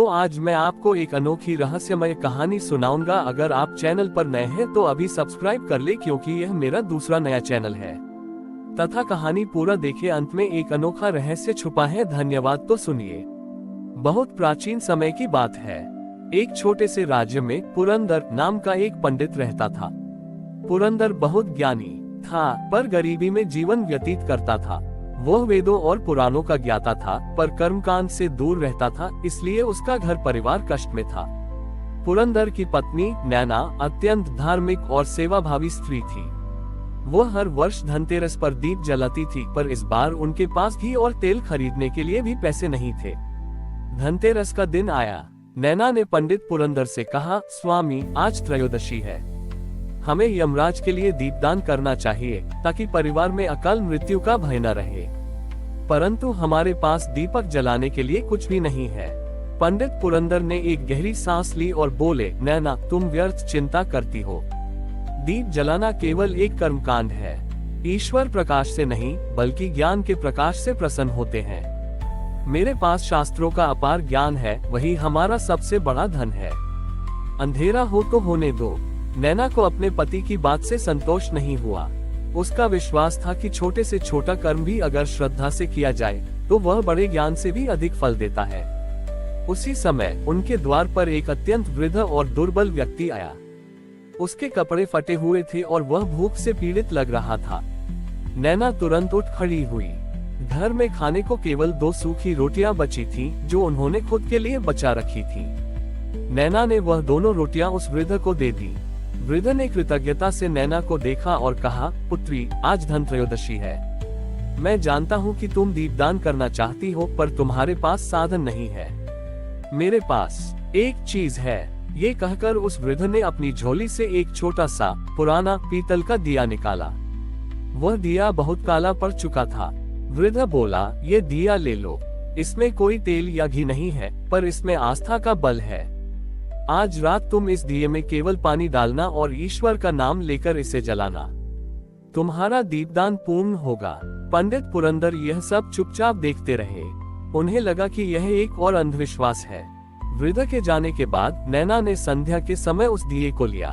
तो आज मैं आपको एक अनोखी रहस्यमय कहानी सुनाऊंगा। अगर आप चैनल पर नए हैं तो अभी सब्सक्राइब कर ले, क्योंकि यह मेरा दूसरा नया चैनल है। तथा कहानी पूरा देखे, अंत में एक अनोखा रहस्य छुपा है। धन्यवाद। तो सुनिए। बहुत प्राचीन समय की बात है। एक छोटे से राज्य में पुरंदर नाम का एक पंडित रहता था। पुरंदर बहुत ज्ञानी था, पर गरीबी में जीवन व्यतीत करता था। वह वेदों और पुराणों का ज्ञाता था, पर कर्मकांड से दूर रहता था, इसलिए उसका घर परिवार कष्ट में था। पुरंदर की पत्नी नैना अत्यंत धार्मिक और सेवाभावी स्त्री थी। वह हर वर्ष धनतेरस पर दीप जलाती थी, पर इस बार उनके पास घी और तेल खरीदने के लिए भी पैसे नहीं थे। धनतेरस का दिन आया। नैना ने पंडित पुरंदर से कहा, स्वामी, आज त्रयोदशी है। हमें यमराज के लिए दीपदान करना चाहिए, ताकि परिवार में अकाल मृत्यु का भय न रहे। परंतु हमारे पास दीपक जलाने के लिए कुछ भी नहीं है। पंडित पुरंदर ने एक गहरी सांस ली और बोले, नैना, तुम व्यर्थ चिंता करती हो। दीप जलाना केवल एक कर्मकांड है। ईश्वर प्रकाश से नहीं, बल्कि ज्ञान के प्रकाश से प्रसन्न होते हैं। मेरे पास शास्त्रों का अपार ज्ञान है, वही हमारा सबसे बड़ा धन है। अंधेरा हो तो होने दो। नैना को अपने पति की बात से संतोष नहीं हुआ। उसका विश्वास था कि छोटे से छोटा कर्म भी अगर श्रद्धा से किया जाए तो वह बड़े ज्ञान से भी अधिक फल देता है। उसी समय उनके द्वार पर एक अत्यंत वृद्ध और दुर्बल व्यक्ति आया। उसके कपड़े फटे हुए थे और वह भूख से पीड़ित लग रहा था। नैना तुरंत उठ खड़ी हुई। घर में खाने को केवल 2 सूखी रोटियां बची थी, जो उन्होंने खुद के लिए बचा रखी थी। नैना ने वह दोनों रोटियां उस वृद्ध को दे दी। वृद्ध ने कृतज्ञता से नैना को देखा और कहा, पुत्री, आज धन त्रयोदशी है। मैं जानता हूँ कि तुम दीपदान करना चाहती हो, पर तुम्हारे पास साधन नहीं है। मेरे पास एक चीज है। ये कहकर उस वृद्ध ने अपनी झोली से एक छोटा सा पुराना पीतल का दिया निकाला। वह दिया बहुत काला पड़ चुका था। वृद्ध बोला, ये दिया ले लो। इसमें कोई तेल या घी नहीं है, पर इसमें आस्था का बल है। आज रात तुम इस दिए में केवल पानी डालना और ईश्वर का नाम लेकर इसे जलाना। तुम्हारा दीपदान पूर्ण होगा। पंडित पुरंदर यह सब चुपचाप देखते रहे। उन्हें लगा कि यह एक और अंधविश्वास है। वृद्ध के जाने के बाद नैना ने संध्या के समय उस दिए को लिया।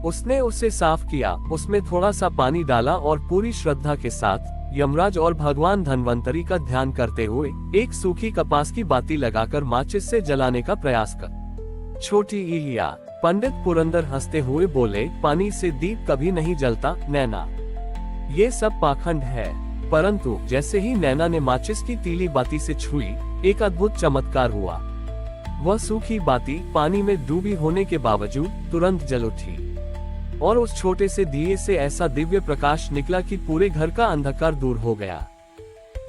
उसने उसे साफ किया, उसमें थोड़ा सा पानी डाला और पूरी श्रद्धा के साथ यमराज और भगवान धन्वंतरी का ध्यान करते हुए एक सूखी कपास की बाती लगाकर माचिस से जलाने का प्रयास कर। छोटी इलिया। पंडित पुरंदर हंसते हुए बोले, पानी से दीप कभी नहीं जलता नैना, ये सब पाखंड है। परंतु जैसे ही नैना ने माचिस की तीली बाती से छुई, एक अद्भुत चमत्कार हुआ। वह सूखी बाती पानी में डूबी होने के बावजूद तुरंत जल उठी और उस छोटे से दिए से ऐसा दिव्य प्रकाश निकला कि पूरे घर का अंधकार दूर हो गया।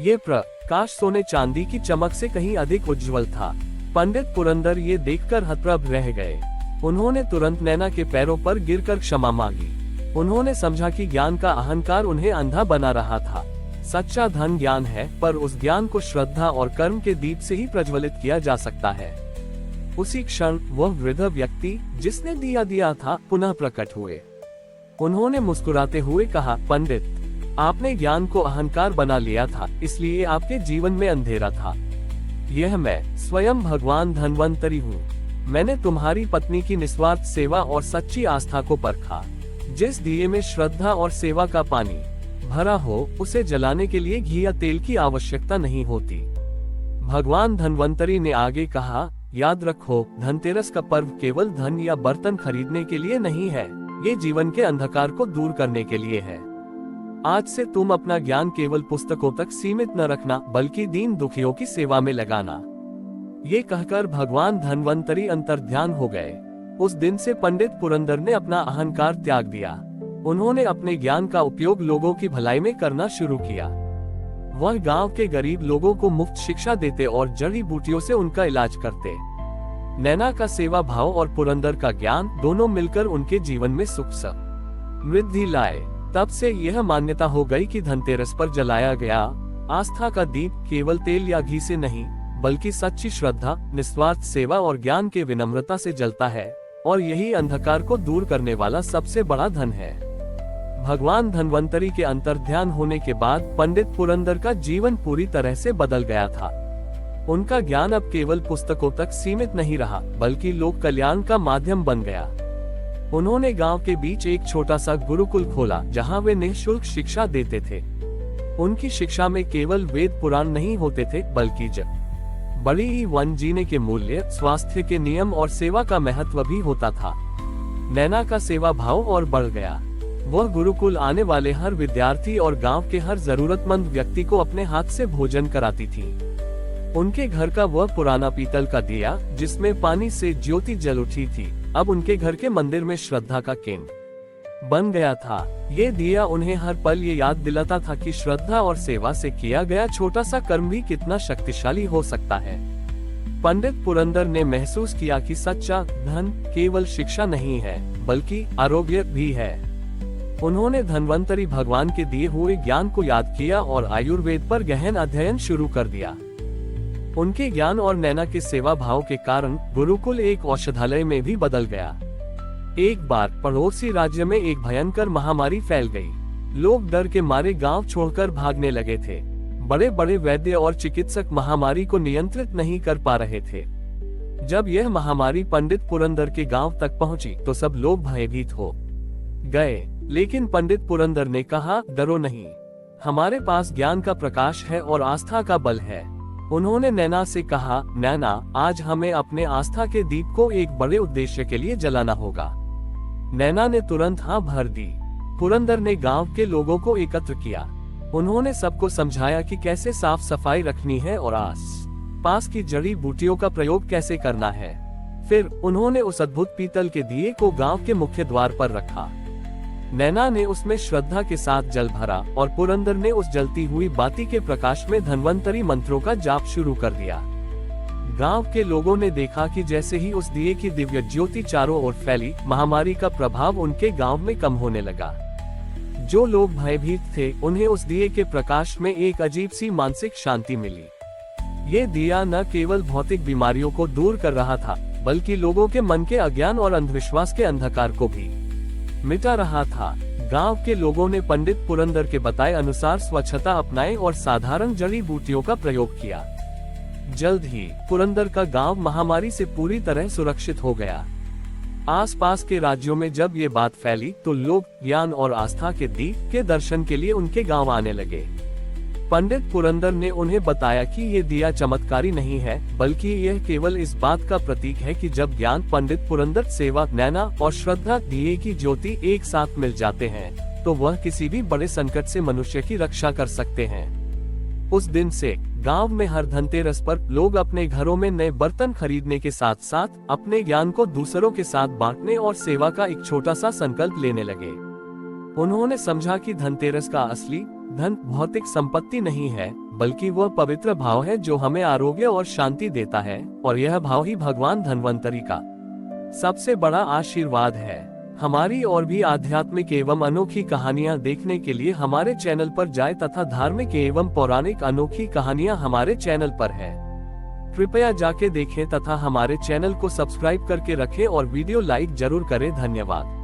ये प्रकाश सोने चांदी की चमक से कहीं अधिक उज्जवल था। पंडित पुरंदर ये देखकर हतप्रभ रह गए। उन्होंने तुरंत नैना के पैरों पर गिरकर क्षमा मांगी। उन्होंने समझा कि ज्ञान का अहंकार उन्हें अंधा बना रहा था। सच्चा धन ज्ञान है, पर उस ज्ञान को श्रद्धा और कर्म के दीप से ही प्रज्वलित किया जा सकता है। उसी क्षण वह वृद्ध व्यक्ति जिसने दिया दिया था पुनः प्रकट हुए। उन्होंने मुस्कुराते हुए कहा, पंडित, आपने ज्ञान को अहंकार बना लिया था, इसलिए आपके जीवन में अंधेरा था। यह मैं स्वयं भगवान धन्वंतरी हूँ। मैंने तुम्हारी पत्नी की निस्वार्थ सेवा और सच्ची आस्था को परखा। जिस दिए में श्रद्धा और सेवा का पानी भरा हो, उसे जलाने के लिए घी या तेल की आवश्यकता नहीं होती। भगवान धन्वंतरी ने आगे कहा, याद रखो, धनतेरस का पर्व केवल धन या बर्तन खरीदने के लिए नहीं है, ये जीवन के अंधकार को दूर करने के लिए है। आज से तुम अपना ज्ञान केवल पुस्तकों तक सीमित न रखना, बल्कि दीन दुखियों की सेवा में लगाना। ये कहकर भगवान धन्वंतरी अंतर्ध्यान हो गए। उस दिन से पंडित पुरंदर ने अपना अहंकार त्याग दिया। उन्होंने अपने ज्ञान का उपयोग लोगों की भलाई में करना शुरू किया। वह गांव के गरीब लोगों को मुफ्त शिक्षा देते और जड़ी बूटियों से उनका इलाज करते। नैना का सेवा भाव और पुरंदर का ज्ञान दोनों मिलकर उनके जीवन में सुख समृद्धि लाए। तब से यह मान्यता हो गई कि धनतेरस पर जलाया गया आस्था का दीप केवल तेल या घी से नहीं, बल्कि सच्ची श्रद्धा, निस्वार्थ सेवा और ज्ञान के विनम्रता से जलता है, और यही अंधकार को दूर करने वाला सबसे बड़ा धन है। भगवान धन्वंतरी के अंतर्ध्यान होने के बाद पंडित पुरंदर का जीवन पूरी तरह से बदल गया था। उनका ज्ञान अब केवल पुस्तकों तक सीमित नहीं रहा, बल्कि लोक कल्याण का माध्यम बन गया। उन्होंने गांव के बीच एक छोटा सा गुरुकुल खोला, जहां वे निःशुल्क शिक्षा देते थे। उनकी शिक्षा में केवल वेद पुराण नहीं होते थे, बल्कि बड़ी जीवन जीने के मूल्य, स्वास्थ्य के नियम और सेवा का महत्व भी होता था। नैना का सेवा भाव और बढ़ गया। वह गुरुकुल आने वाले हर विद्यार्थी और गांव के हर जरूरतमंद व्यक्ति को अपने हाथ से भोजन कराती थी। उनके घर का वह पुराना पीतल का दिया, जिसमें पानी से ज्योति जल उठी थी, अब उनके घर के मंदिर में श्रद्धा का केंद्र बन गया था। ये दिया उन्हें हर पल ये याद दिलाता था कि श्रद्धा और सेवा से किया गया छोटा सा कर्म भी कितना शक्तिशाली हो सकता है। पंडित पुरंदर ने महसूस किया कि सच्चा धन केवल शिक्षा नहीं है, बल्कि आरोग्य भी है। उन्होंने धन्वंतरी भगवान के दिए हुए ज्ञान को याद किया और आयुर्वेद पर गहन अध्ययन शुरू कर दिया। उनके ज्ञान और नैना के सेवा भाव के कारण गुरुकुल एक औषधालय में भी बदल गया। एक बार पड़ोसी राज्य में एक भयंकर महामारी फैल गई। लोग डर के मारे गांव छोड़कर भागने लगे थे। बड़े बड़े वैद्य और चिकित्सक महामारी को नियंत्रित नहीं कर पा रहे थे। जब यह महामारी पंडित पुरंदर के गांव तक पहुंची, तो सब लोग भयभीत हो गए। लेकिन पंडित पुरंदर ने कहा, डरो नहीं, हमारे पास ज्ञान का प्रकाश है और आस्था का बल है। उन्होंने नैना से कहा, नैना, आज हमें अपने आस्था के दीप को एक बड़े उद्देश्य के लिए जलाना होगा। नैना ने तुरंत हाँ भर दी। पुरंदर ने गांव के लोगों को एकत्र किया। उन्होंने सबको समझाया कि कैसे साफ सफाई रखनी है और आस पास की जड़ी बूटियों का प्रयोग कैसे करना है। फिर उन्होंने उस अद्भुत पीतल के दिए को गांव के मुख्य द्वार पर रखा। नैना ने उसमें श्रद्धा के साथ जल भरा और पुरंदर ने उस जलती हुई बाती के प्रकाश में धन्वंतरी मंत्रों का जाप शुरू कर दिया। गांव के लोगों ने देखा कि जैसे ही उस दिए की दिव्य ज्योति चारों ओर फैली, महामारी का प्रभाव उनके गांव में कम होने लगा। जो लोग भयभीत थे, उन्हें उस दिए के प्रकाश में एक अजीब सी मानसिक शांति मिली। ये दिया न केवल भौतिक बीमारियों को दूर कर रहा था, बल्कि लोगों के मन के अज्ञान और अंधविश्वास के अंधकार को भी मिटा रहा था। गांव के लोगों ने पंडित पुरंदर के बताए अनुसार स्वच्छता अपनाई और साधारण जड़ी बूटियों का प्रयोग किया। जल्द ही पुरंदर का गांव महामारी से पूरी तरह सुरक्षित हो गया। आसपास के राज्यों में जब ये बात फैली, तो लोग ज्ञान और आस्था के दीप के दर्शन के लिए उनके गांव आने लगे। पंडित पुरंदर ने उन्हें बताया कि ये दिया चमत्कारी नहीं है, बल्कि यह केवल इस बात का प्रतीक है कि जब ज्ञान, पंडित पुरंदर, सेवा, नैना और श्रद्धा दिए की ज्योति एक साथ मिल जाते हैं, तो वह किसी भी बड़े संकट से मनुष्य की रक्षा कर सकते हैं। उस दिन से गांव में हर धनतेरस पर लोग अपने घरों में नए बर्तन खरीदने के साथ साथ अपने ज्ञान को दूसरों के साथ बांटने और सेवा का एक छोटा सा संकल्प लेने लगे। उन्होंने समझा कि धनतेरस का असली धन भौतिक संपत्ति नहीं है, बल्कि वह पवित्र भाव है जो हमें आरोग्य और शांति देता है, और यह भाव ही भगवान धन्वंतरी का सबसे बड़ा आशीर्वाद है। हमारी और भी आध्यात्मिक एवं अनोखी कहानियां देखने के लिए हमारे चैनल पर जाएं तथा धार्मिक एवं पौराणिक अनोखी कहानियां हमारे चैनल पर है। कृपया जाके देखें तथा हमारे चैनल को सब्सक्राइब करके रखें और वीडियो लाइक जरूर करें। धन्यवाद।